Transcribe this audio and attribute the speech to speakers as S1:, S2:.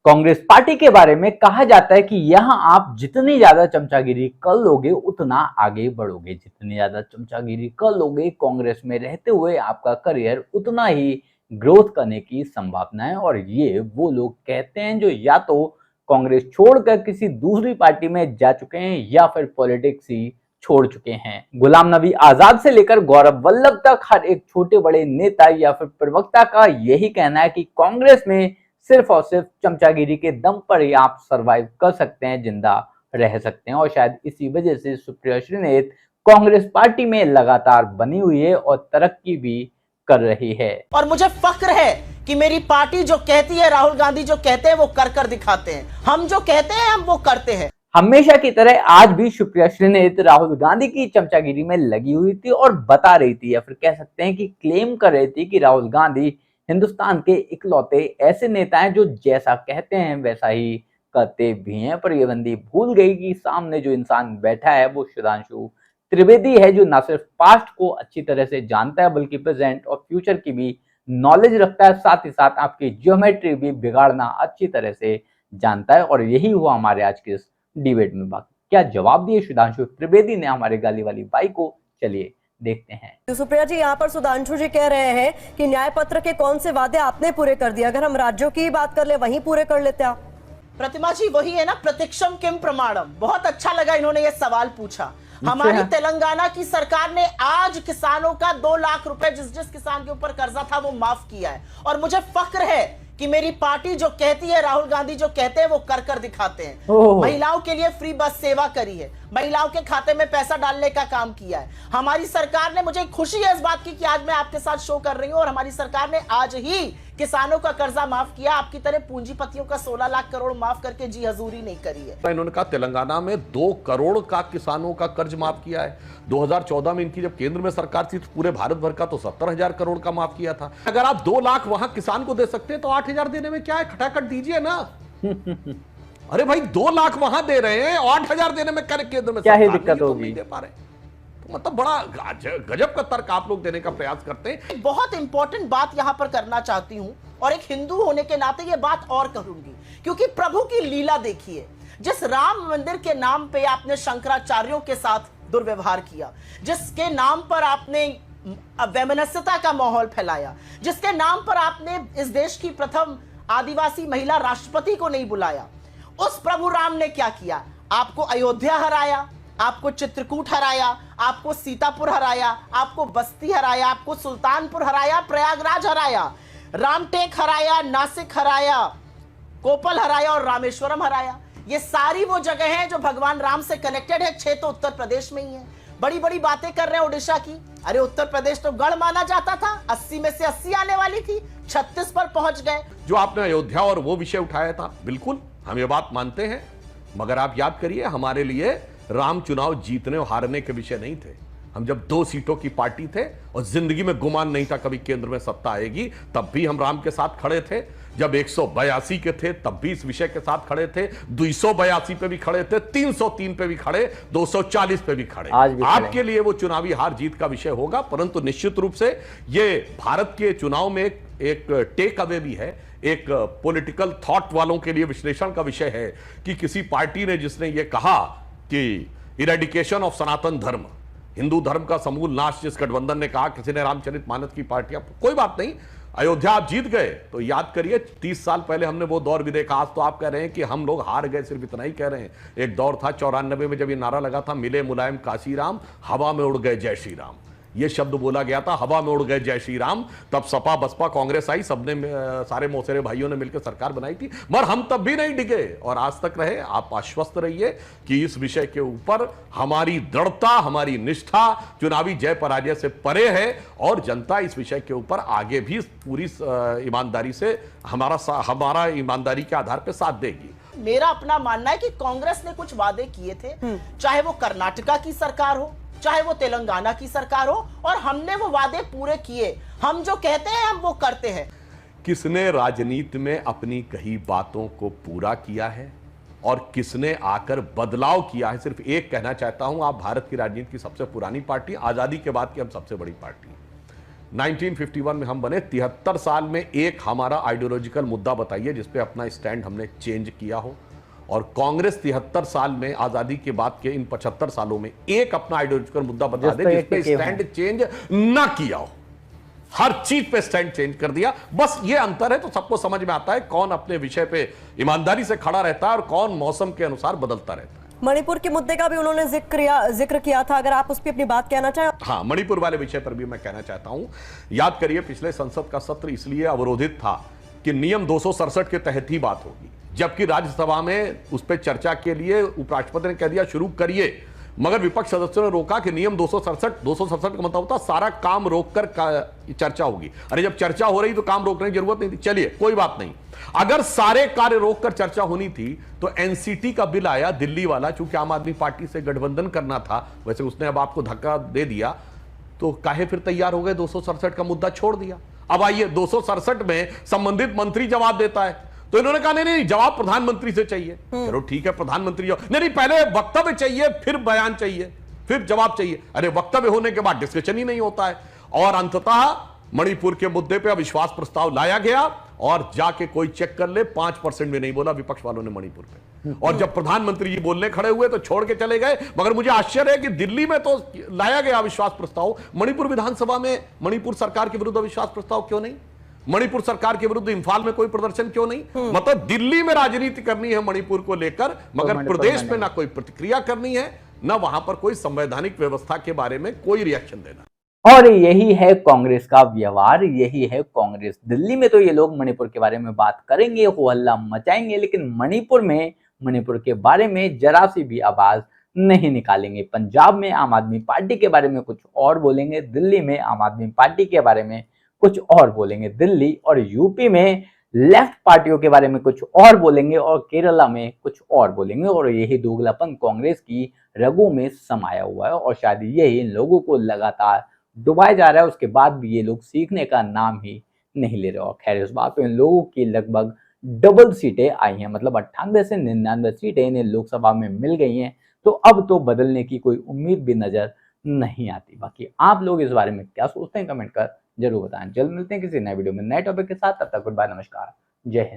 S1: Congress party के बारे में कहा जाता है कि यहाँ आप जितनी ज्यादा चमचागिरी कर लोगे उतना आगे बढ़ोगे। जितनी ज्यादा चमचागिरी कर लोगे कांग्रेस में रहते हुए आपका करियर उतना ही ग्रोथ करने की संभावना है। और ये वो लोग कहते हैं जो या तो कांग्रेस छोड़कर किसी दूसरी पार्टी में जा चुके हैं या फिर पॉलिटिक्स ही छोड़ चुके हैं। गुलाम नबी आजाद से लेकर गौरव वल्लभ तक हर एक छोटे बड़े नेता या फिर प्रवक्ता का यही कहना है कि कांग्रेस में सिर्फ और सिर्फ चमचागिरी के दम पर ही आप सरवाइव कर सकते हैं, जिंदा रह सकते हैं। और शायद इसी वजह से सुप्रिया श्रीनेत कांग्रेस पार्टी में लगातार बनी हुई है और तरक्की भी कर रही है।
S2: और मुझे फक्र है कि मेरी पार्टी जो कहती है, राहुल गांधी जो कहते हैं वो कर कर दिखाते हैं। हम जो कहते हैं हम वो करते हैं।
S1: हमेशा की तरह आज भी सुप्रिया श्रीनेत राहुल गांधी की चमचागिरी में लगी हुई थी और बता रही थी या फिर कह सकते हैं कि क्लेम कर रही थी कि राहुल गांधी हिंदुस्तान के इकलौते ऐसे नेता हैं जो जैसा कहते हैं वैसा ही करते भी हैं। पर ये बंदी भूल गई कि सामने जो इंसान बैठा है वो सुधांशु त्रिवेदी है, जो न सिर्फ पास्ट को अच्छी तरह से जानता है बल्कि प्रेजेंट और फ्यूचर की भी नॉलेज रखता है, साथ ही साथ आपकी ज्योमेट्री भी बिगाड़ना अच्छी तरह से जानता है। और यही हुआ हमारे आज के इस डिबेट में। बाकी क्या जवाब दिए सुधांशु त्रिवेदी ने हमारे गाली वाली बाई को, चलिए देखते हैं।
S3: सुप्रिया जी, यहाँ पर सुधांशु जी कह रहे हैं कि न्याय पत्र के कौन से वादे आपने पूरे कर दिए। अगर हम राज्यों की बात कर ले वहीं पूरे कर लेते आप।
S2: प्रतिमा जी वही है ना, प्रतीक्षम किम प्रमाणम। बहुत अच्छा लगा इन्होंने ये सवाल पूछा। हमारी तेलंगाना की सरकार ने आज किसानों का 2 लाख रुपए जिस किसान के ऊपर कर्जा था वो माफ किया है। और मुझे फक्र है कि मेरी पार्टी जो कहती है, राहुल गांधी जो कहते हैं वो कर कर दिखाते हैं। महिलाओं के लिए फ्री बस सेवा करी है, महिलाओं के खाते में पैसा डालने का काम किया है हमारी सरकार ने। मुझे खुशी है इस बात की कि आज मैं आपके साथ शो कर रही हूं और हमारी सरकार ने आज ही किसानों का कर्जा माफ किया। आपकी तरह पूंजीपतियों का 16 लाख करोड़ माफ करके जी हजूरी नहीं करी है।
S4: इन्होंने कहा तेलंगाना में 2 करोड़ का किसानों का कर्ज माफ किया है। 2014 में इनकी जब केंद्र में सरकार थी तो पूरे भारत भर का तो 70,000 करोड़ का माफ किया था। अगर आप 2 लाख वहां किसान को दे सकते हैं तो 8,000 देने में क्या है, खटाखट दीजिए ना। अरे भाई 2 लाख वहां दे रहे हैं, 8,000 देने में क्या केंद्र में
S1: क्या ही
S4: सरकार
S1: दिक्कत
S4: तो
S1: होगी।
S4: नहीं दे पा रहे। मतलब बड़ा गजब का तर्क आप लोग देने का प्रयास करते हैं।
S2: एक बहुत इंपॉर्टेंट बात यहां पर करना चाहती हूं और एक हिंदू होने के नाते ये बात और करूंगी, क्योंकि प्रभु की लीला देखिए। जिस राम मंदिर के नाम पे आपने शंकराचार्यों के साथ दुर्व्यवहार किया, जिसके नाम पर आपने वैमनस्यता का माहौल फैलाया, जिसके नाम पर आपने इस देश की प्रथम आदिवासी महिला राष्ट्रपति को नहीं बुलाया, उस प्रभु राम ने क्या किया? आपको अयोध्या हराया, आपको चित्रकूट हराया, आपको सीतापुर हराया, आपको बस्ती हराया, आपको सुल्तानपुर हराया, प्रयागराज हराया, रामटेक हराया, नासिक हराया, कोपल हराया और रामेश्वरम हराया। ये सारी वो जगह हैं जो भगवान राम से कनेक्टेड है। 6 तो उत्तर प्रदेश में ही है। बड़ी बड़ी बातें कर रहे हैं उड़ीसा की। अरे उत्तर प्रदेश तो गढ़ माना जाता था, 80 में से 80 आने वाली थी, 36 पर पहुंच गए।
S4: जो आपने अयोध्या और वो विषय उठाया था, बिल्कुल हम ये बात मानते हैं, मगर आप याद करिए हमारे लिए राम चुनाव जीतने और हारने के विषय नहीं थे। हम जब 2 सीटों की पार्टी थे और जिंदगी में गुमान नहीं था कभी केंद्र में सत्ता आएगी, तब भी हम राम के साथ खड़े थे। जब 182 के थे तब भी इस विषय के साथ खड़े थे, 282 पे भी खड़े थे, 303 पे भी खड़े, 240 पे भी खड़े। आपके लिए वो चुनावी हार जीत का विषय होगा, परंतु निश्चित रूप से ये भारत के चुनाव में एक टेक अवे भी है, एक पॉलिटिकल थॉट वालों के लिए विश्लेषण का विषय है कि किसी पार्टी ने जिसने ये कहा कि इरेडिकेशन ऑफ सनातन धर्म, हिंदू धर्म का समूल नाश, जिस गठबंधन ने कहा, किसी ने रामचरितमानस की पार्टियां, कोई बात नहीं, अयोध्या आप जीत गए तो याद करिए 30 साल पहले हमने वो दौर भी देखा। आज तो आप कह रहे हैं कि हम लोग हार गए, सिर्फ इतना ही कह रहे हैं। एक दौर था 94 में जब ये नारा लगा था, मिले मुलायम काशी राम, हवा में उड़ गए जय श्री राम। ये शब्द बोला गया था, हवा में उड़ गए जय श्री राम। तब सपा बसपा कांग्रेस आई, सबने सारे मौसेरे भाइयों ने मिलकर सरकार बनाई थी, मगर हम तब भी नहीं डिगे और आज तक रहे। आप आश्वस्त रहिए कि इस विषय के ऊपर हमारी दृढ़ता, हमारी निष्ठा चुनावी जय पराजय से परे है और जनता इस विषय के ऊपर आगे भी पूरी ईमानदारी से हमारा ईमानदारी के आधार पर साथ देगी।
S2: मेरा अपना मानना है कि कांग्रेस ने कुछ वादे किए थे, चाहे वो कर्नाटका की सरकार हो, चाहे वो तेलंगाना की सरकार हो, और हमने वो वादे पूरे किए। हम जो कहते हैं हम वो करते हैं।
S4: किसने राजनीति में अपनी कही बातों को पूरा किया है और किसने आकर बदलाव किया है? सिर्फ एक कहना चाहता हूं, आप भारत की राजनीति की सबसे पुरानी पार्टी, आजादी के बाद की हम सबसे बड़ी पार्टी। 1951 में हम बने, 73 साल में एक हमारा आइडियोलॉजिकल मुद्दा बताइए जिसपे अपना स्टैंड हमने चेंज किया हो। और कांग्रेस 73 साल में, आजादी के बाद के इन 75 सालों में एक अपना आइडियोलॉजिकल मुद्दा बता दे जिसपे स्टैंड चेंज ना किया हो। हर चीज पे स्टैंड चेंज कर दिया। बस ये अंतर है, तो सबको समझ में आता है कौन अपने विषय पे ईमानदारी से खड़ा रहता है और कौन मौसम के अनुसार बदलता रहता है।
S3: मणिपुर के मुद्दे का भी उन्होंने जिक्र किया था, अगर आप उस पर अपनी बात कहना चाहें।
S4: हाँ, मणिपुर वाले विषय पर भी मैं कहना चाहता हूं। याद करिए, पिछले संसद का सत्र इसलिए अवरोधित था कि नियम 267 के तहत ही बात होगी, जबकि राज्यसभा में उस पर चर्चा के लिए उपराष्ट्रपति ने कह दिया शुरू करिए, मगर विपक्ष सदस्यों ने रोका कि नियम 267 का मतलब होता सारा काम रोककर चर्चा होगी। अरे जब चर्चा हो रही तो काम रोकने की जरूरत नहीं थी। चलिए कोई बात नहीं, अगर सारे कार्य रोककर चर्चा होनी थी तो एनसीटी का बिल आया दिल्ली वाला, चूंकि आम आदमी पार्टी से गठबंधन करना था, वैसे उसने अब आपको धक्का दे दिया, तो काहे फिर तैयार हो गए, 267 का मुद्दा छोड़ दिया। अब आइए 267 में संबंधित मंत्री जवाब देता है, तो इन्होंने कहा नहीं, जवाब प्रधानमंत्री से चाहिए। चलो ठीक है, प्रधानमंत्री नहीं, पहले वक्तव्य चाहिए, फिर बयान चाहिए, फिर जवाब चाहिए। अरे वक्तव्य होने के बाद डिस्कशन ही नहीं होता है। और अंततः मणिपुर के मुद्दे पे अविश्वास प्रस्ताव लाया गया और जाके कोई चेक कर ले, 5% भी नहीं बोला विपक्ष वालों ने मणिपुर पे। और जब प्रधानमंत्री जी बोलने खड़े हुए तो छोड़ के चले गए। मगर मुझे आश्चर्य है कि दिल्ली में तो लाया गया अविश्वास प्रस्ताव, मणिपुर विधानसभा में मणिपुर सरकार के विरुद्ध अविश्वास प्रस्ताव क्यों नहीं? मणिपुर सरकार के विरुद्ध इंफाल में कोई प्रदर्शन क्यों नहीं? मतलब दिल्ली में राजनीति करनी है मणिपुर को लेकर, मगर प्रदेश में ना कोई प्रतिक्रिया करनी है, ना वहां पर कोई संवैधानिक व्यवस्था के बारे में कोई रिएक्शन देना।
S1: और यही है कांग्रेस का व्यवहार, यही है कांग्रेस। दिल्ली में तो ये लोग मणिपुर के बारे में बात करेंगे, हो हल्ला मचाएंगे, लेकिन मणिपुर में, मणिपुर के बारे में जरा सी भी आवाज नहीं निकालेंगे। पंजाब में आम आदमी पार्टी के बारे में कुछ और बोलेंगे, दिल्ली में आम आदमी पार्टी के बारे में कुछ और बोलेंगे, दिल्ली और यूपी में लेफ्ट पार्टियों के बारे में कुछ और बोलेंगे, और केरला में कुछ और बोलेंगे। और यही दोगलापन कांग्रेस की रगों में समाया हुआ है और शायद यही इन लोगों को लगातार डुबाया जा रहा है। उसके बाद भी ये लोग सीखने का नाम ही नहीं ले रहे। और खैर, इस बात पे इन लोगों की लगभग डबल सीटें आई हैं, मतलब 98 से 99 सीटें इन्हें लोकसभा में मिल गई हैं। तो अब तो बदलने की कोई उम्मीद भी नजर नहीं आती। बाकी आप लोग इस बारे में क्या सोचते हैं, कमेंट कर जरूर बताएं। जल्द मिलते हैं किसी नए वीडियो में नए टॉपिक के साथ। तब तक गुड बाय, नमस्कार, जय हिंद।